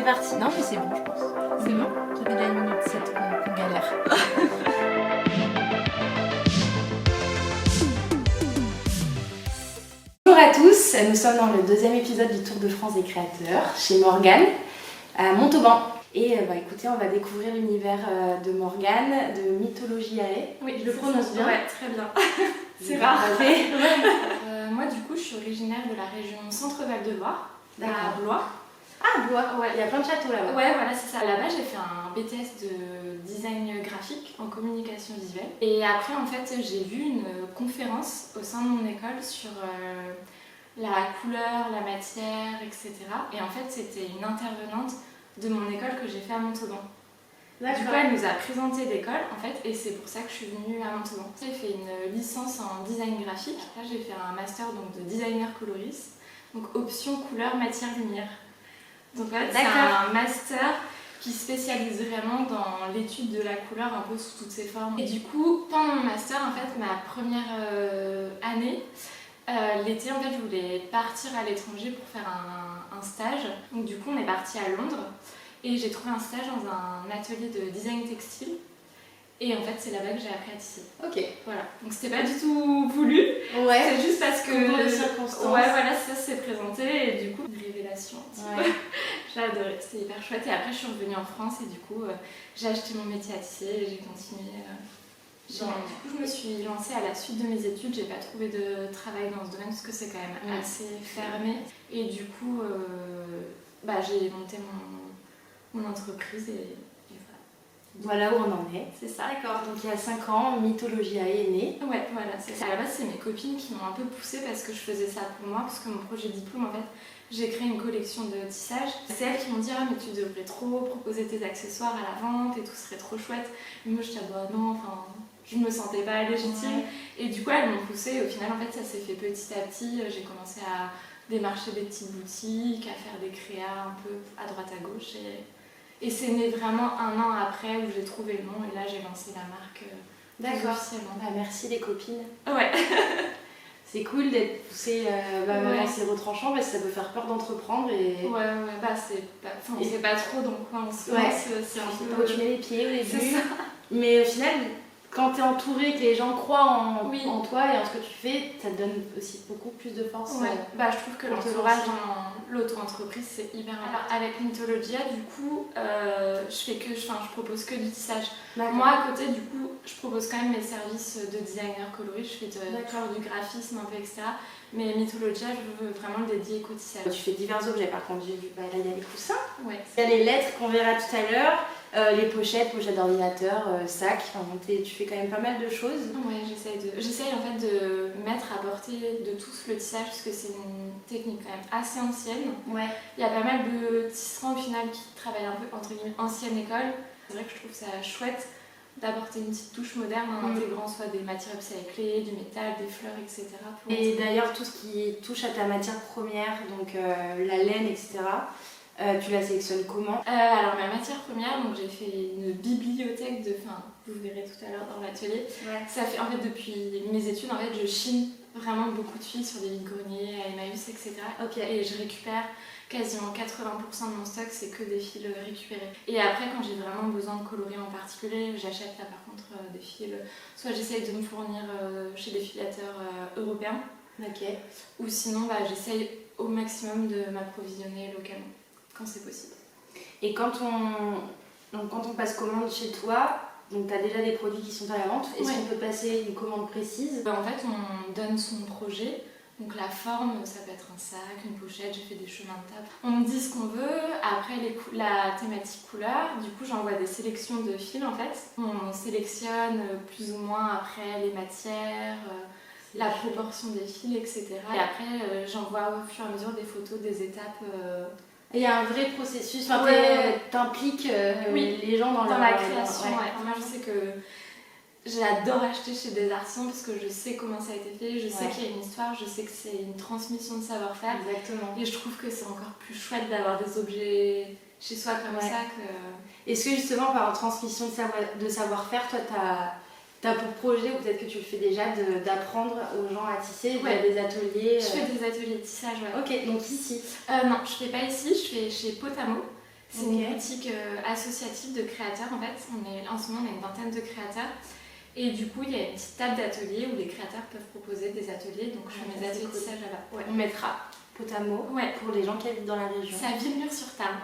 parti. Non, mais c'est bon, je pense. C'est bon. Ça fait déjà 1 minute 7 qu'on galère. Bonjour à tous, nous sommes dans le 2e épisode du Tour de France des créateurs, chez Morgane, à Montauban. Et écoutez, on va découvrir l'univers de Morgane, de Mythologie Ae. Oui, je le prononce bien. Ouais, très bien. C'est rare. Moi, du coup, je suis originaire de la région Centre-Val de Loire, à Blois. Ah, Blois, Ouais. Il y a plein de châteaux là-bas. Ouais, voilà, c'est ça. Là-bas, j'ai fait un BTS de design graphique en communication visuelle. Et après, en fait, j'ai vu une conférence au sein de mon école sur la couleur, la matière, etc. Et en fait, c'était une intervenante de mon école que j'ai fait à Montauban. Du coup, elle nous a présenté l'école, en fait, et c'est pour ça que je suis venue à Montauban. J'ai fait une licence en design graphique. Là, j'ai fait un master donc, de designer coloriste, donc option couleur, matière, lumière. Donc en fait, c'est un master qui spécialise vraiment dans l'étude de la couleur un peu sous toutes ses formes. Et du coup, pendant mon master, en fait, ma première année, l'été, en fait, je voulais partir à l'étranger pour faire un stage. Donc du coup, on est parti à Londres et j'ai trouvé un stage dans un atelier de design textile. Et en fait, c'est là-bas que j'ai appris à tisser. Ok. Voilà. Donc c'était pas du tout voulu. Ouais. C'est juste parce que pour les circonstances. Ouais, voilà, ça s'est présenté et du coup, une révélation. Ouais. J'ai adoré, c'était hyper chouette. Et après, je suis revenue en France et du coup, j'ai acheté mon métier à tisser et j'ai continué. Du coup, je me suis lancée à la suite de mes études. J'ai pas trouvé de travail dans ce domaine parce que c'est quand même assez fermé. Et du coup, j'ai monté mon entreprise et voilà où on en est. C'est ça. D'accord, donc il y a 5 ans, Mythologie Ae est née. Ouais, voilà, c'est ça. À la base, c'est mes copines qui m'ont un peu poussée parce que je faisais ça pour moi, parce que mon projet diplôme, en fait, j'ai créé une collection de tissage. C'est elles qui m'ont dit, ah, mais tu devrais trop proposer tes accessoires à la vente et tout serait trop chouette. Mais moi, je disais, bah non, enfin, je me sentais pas légitime. Ouais. Et du coup, elles m'ont poussée. Et au final, en fait, ça s'est fait petit à petit. J'ai commencé à démarcher des petites boutiques, à faire des créas un peu à droite à gauche. Et c'est né vraiment 1 an après où j'ai trouvé le nom et là j'ai lancé la marque officiellement. Merci les copines. Ouais. C'est cool d'être poussée dans ces retranchements parce que ça peut faire peur d'entreprendre. Et... c'est pas trop donc on se lance, c'est un peu... Tu mets les pieds au début. C'est ça. Mais au final, quand tu es entourée, que les gens croient en toi et en ce que tu fais, ça te donne aussi beaucoup plus de force. Ouais. Je trouve que l'entourage dans l'auto-entreprise c'est hyper important. Avec Mythologia, du coup, je propose que du tissage. Moi à côté, du coup, je propose quand même mes services de designer coloriste, je fais du graphisme un peu, etc. Mais Mythologia, je veux vraiment le dédier qu'au tissage. Tu fais divers objets, par contre, j'ai vu, là il y a les coussins, il y a les lettres qu'on verra tout à l'heure. Les pochettes d'ordinateur, sacs, tu fais quand même pas mal de choses. Ouais, j'essaye en fait de mettre à portée de tous le tissage parce que c'est une technique quand même assez ancienne. Ouais. Il y a pas mal de tisserands au final qui travaillent un peu entre guillemets ancienne école. C'est vrai que je trouve ça chouette d'apporter une petite touche moderne en intégrant soit des matières upcyclées, du métal, des fleurs, etc. Et d'ailleurs tout ce qui touche à ta matière première, donc la laine, etc. Tu la sélectionnes comment? Alors ma matière première, donc j'ai fait une bibliothèque vous verrez tout à l'heure dans l'atelier. Ouais. Ça fait en fait depuis mes études, en fait je chine vraiment beaucoup de fils sur des vides-greniers, à Emmaüs, etc. Et je récupère quasiment 80% de mon stock, c'est que des fils récupérés. Et après quand j'ai vraiment besoin de coloris en particulier, j'achète là par contre des fils, soit j'essaye de me fournir chez des filateurs européens, ou sinon j'essaye au maximum de m'approvisionner localement. Quand c'est possible. Et quand on passe commande chez toi, donc tu as déjà des produits qui sont à la vente, est-ce qu'on peut passer une commande précise? En fait, on donne son projet, donc la forme, ça peut être un sac, une pochette, j'ai fait des chemins de table. On me dit ce qu'on veut, après la thématique couleur, du coup j'envoie des sélections de fils en fait. On sélectionne plus ou moins après les matières, la proportion des fils, etc. Et après j'envoie au fur et à mesure des photos des étapes. Il y a un vrai processus, t'impliques les gens dans la création. Moi je sais que j'adore acheter chez des artisans parce que je sais comment ça a été fait, je sais qu'il y a une histoire, je sais que c'est une transmission de savoir-faire. Exactement. Et je trouve que c'est encore plus chouette d'avoir des objets chez soi comme ça. Est-ce que justement par transmission de savoir-faire, toi t'as pour projet, ou peut-être que tu le fais déjà, d'apprendre aux gens à tisser via des ateliers Je fais des ateliers de tissage, Ok, donc ici Non, je fais pas ici, je fais chez Potamo. C'est une boutique associative de créateurs en fait. En ce moment on a une vingtaine de créateurs. Et du coup il y a une petite table d'atelier où les créateurs peuvent proposer des ateliers. Donc je fais mes ateliers de tissage là-bas. Ouais. On mettra Potamo pour les gens qui habitent dans la région. C'est à Villemur-sur-Tarn.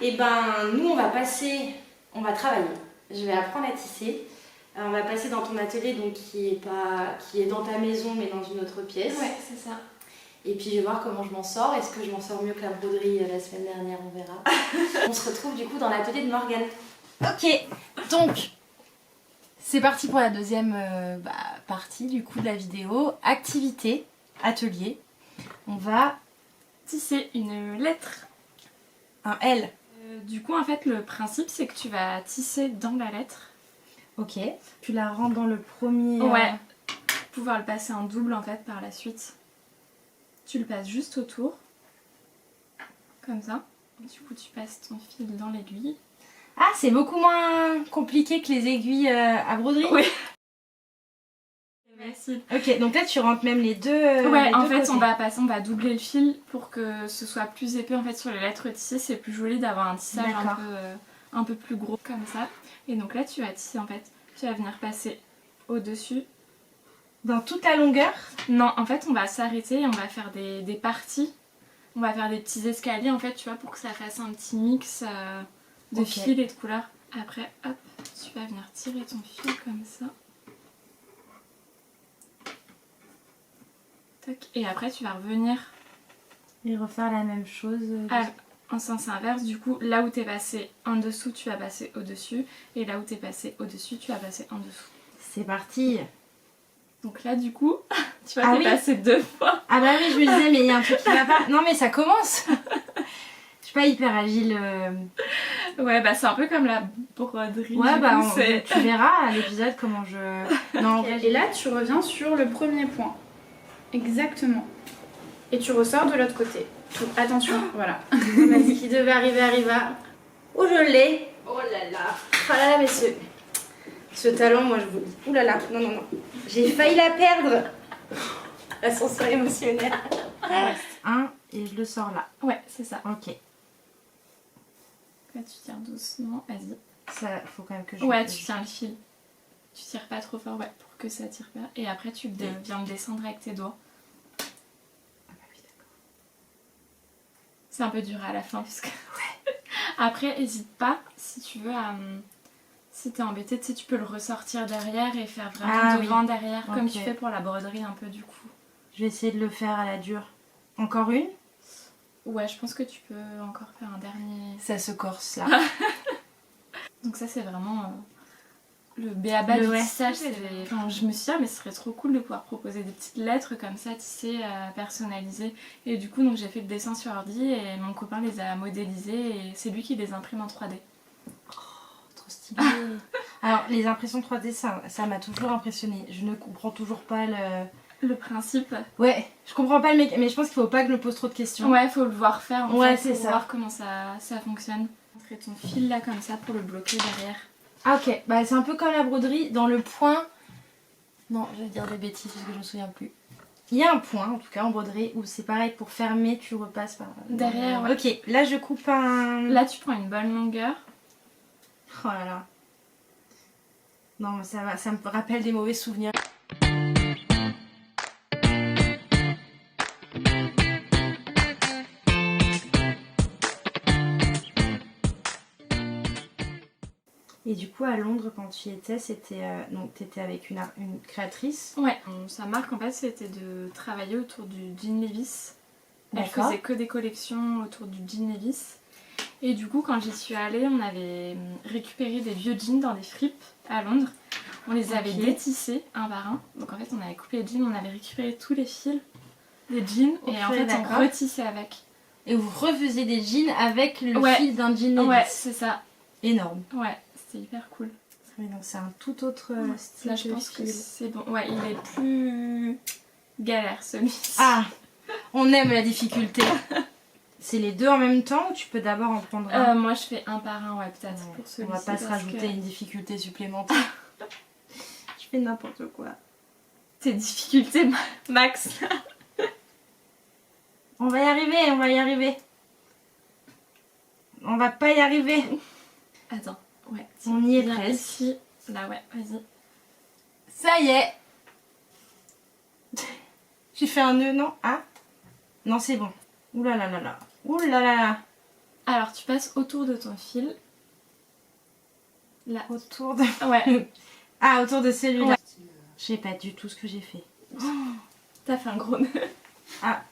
Et ben nous on va travailler. Je vais apprendre à tisser. On va passer dans ton atelier donc qui est dans ta maison mais dans une autre pièce. Ouais, c'est ça. Et puis je vais voir comment je m'en sors. Est-ce que je m'en sors mieux que la broderie la semaine dernière, on verra. On se retrouve du coup dans l'atelier de Morgane. Ok, donc c'est parti pour la deuxième partie du coup de la vidéo. Activité, atelier. On va Tisser une lettre. un L. Du coup en fait le principe c'est que tu vas tisser dans la lettre. Ok. Tu la rentres dans le premier... Ouais. Pouvoir le passer en double en fait par la suite. Tu le passes juste autour. Comme ça. Du coup tu passes ton fil dans l'aiguille. Ah, c'est beaucoup moins compliqué que les aiguilles à broderie. Oui. Facile. Ok, donc là tu rentres même les deux. Ouais, les en deux fait côtés. on va doubler le fil pour que ce soit plus épais en fait sur les lettres tissées. C'est plus joli d'avoir un tissage un peu plus gros comme ça. Et donc là tu vas tisser en fait. Tu vas venir passer au-dessus. Dans toute la longueur? Non, en fait on va s'arrêter et on va faire des parties. On va faire des petits escaliers en fait, tu vois, pour que ça fasse un petit mix de fils et de couleurs. Après, hop, tu vas venir tirer ton fil comme ça. Tac. Et après tu vas revenir Et refaire la même chose. En sens inverse. Du coup, là où t'es passé en dessous, tu vas passer au-dessus. Et là où t'es passé au-dessus, tu vas passer en dessous. C'est parti. Donc là, du coup, tu vas passer 2 fois. Ah bah oui, je me disais, mais il y a un truc qui va pas. Non, mais ça commence. Je suis pas hyper agile. Ouais, bah c'est un peu comme la broderie. Ouais, bah tu verras à l'épisode comment je... Non, et là, tu reviens sur le premier point. Exactement. Et tu ressors de l'autre côté. Attention, voilà. Ce qui devait arriver arriva. Oh, je l'ai. Oh là là. Oh là là, mais ce talent, moi je vous dis. Ouh là là, non, non, non. J'ai failli la perdre. L'ascenseur émotionnel. Il reste un et je le sors là. Ouais, c'est ça. Ok. Là, tu tires doucement, vas-y. Ça, faut quand même que je... Ouais, tu tiens le fil. Tu tires pas trop fort, ouais, pour que ça tire pas. Et après, tu viens le descendre avec tes doigts. Ah bah oui, d'accord. C'est un peu dur à la fin, parce que... Ouais. Après, hésite pas, si tu veux, si t'es embêté, tu sais, tu peux le ressortir derrière et faire vraiment devant, derrière, comme tu fais pour la broderie un peu du coup. Je vais essayer de le faire à la dure. Encore une? Ouais, je pense que tu peux encore faire un dernier... Ça se corse là. Donc ça, c'est vraiment... le b.a.-ba du tissage. Enfin, je me suis dit, mais ce serait trop cool de pouvoir proposer des petites lettres comme ça, tissées, personnalisées. Et du coup, donc j'ai fait le dessin sur ordi et mon copain les a modélisées et c'est lui qui les imprime en 3D. Oh, trop stylé. Alors, les impressions 3D, ça m'a toujours impressionnée. Je ne comprends toujours pas le principe. Ouais, je comprends pas le mec, mais je pense qu'il faut pas que je me pose trop de questions. Ouais, faut le voir faire en fait, c'est ça. Voir comment ça fonctionne. Montrer ton fil là comme ça pour le bloquer derrière. Ah ok, bah c'est un peu comme la broderie, dans le point... Non, je vais dire des bêtises parce que je me souviens plus. Il y a un point, en tout cas en broderie, où c'est pareil, pour fermer, tu repasses par... Derrière, ouais. Ok, là je coupe un... Là tu prends une bonne longueur. Oh là là. Non, mais ça me rappelle des mauvais souvenirs. Et du coup à Londres quand tu y étais, c'était donc t'étais avec une créatrice. Ouais, sa marque en fait c'était de travailler autour du jean Levi's. Elle faisait que des collections autour du jean Levi's. Et du coup quand j'y suis allée, on avait récupéré des vieux jeans dans des fripes à Londres. On les avait détissés un par un. Donc en fait on avait coupé les jeans, on avait récupéré tous les fils des jeans et en fait on retissait avec. Et vous refaisiez des jeans avec le fil d'un jean Levi's. Ouais, c'est ça. Énorme. Ouais. C'est hyper cool. Oui, donc c'est un tout autre style. Là, je pense que c'est bon. Ouais, il est plus galère celui-ci. Ah, on aime la difficulté. C'est les deux en même temps ou tu peux d'abord en prendre un? Moi, je fais un par un, ouais, peut-être pour celui-ci. On va pas se rajouter une difficulté supplémentaire. Je fais n'importe quoi. C'est difficulté max. On va y arriver, on va y arriver. On va pas y arriver. Attends, ouais. On y est Viens presque. ici. Là, ouais, vas-y. Ça y est. J'ai fait un nœud, non? Ah non, c'est bon. Ouh là là là là. Ouh là là là. Alors, tu passes autour de ton fil. Là. Autour de... Ouais. Ah, autour de celui-là. Ouais. Je sais pas du tout ce que j'ai fait. T'as fait un gros nœud. Ah.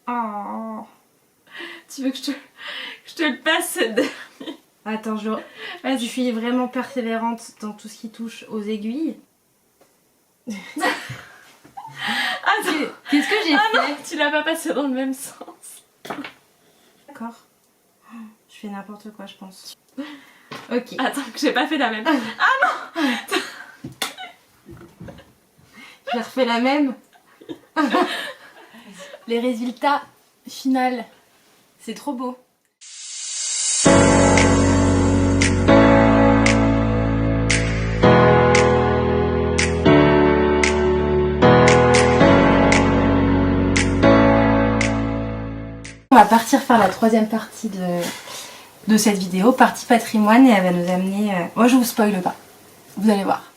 Oh. Tu veux que je te le passe ce dernier? Attends, je suis vraiment persévérante dans tout ce qui touche aux aiguilles. Qu'est-ce que j'ai fait? Non, tu l'as pas passé dans le même sens. D'accord. Je fais n'importe quoi, je pense. Ok. Attends, que j'ai pas fait la même. J'ai refait la même. Les résultats finaux, c'est trop beau. On va partir faire la troisième partie de cette vidéo, partie patrimoine, et elle va nous amener... Moi je vous spoile pas, vous allez voir.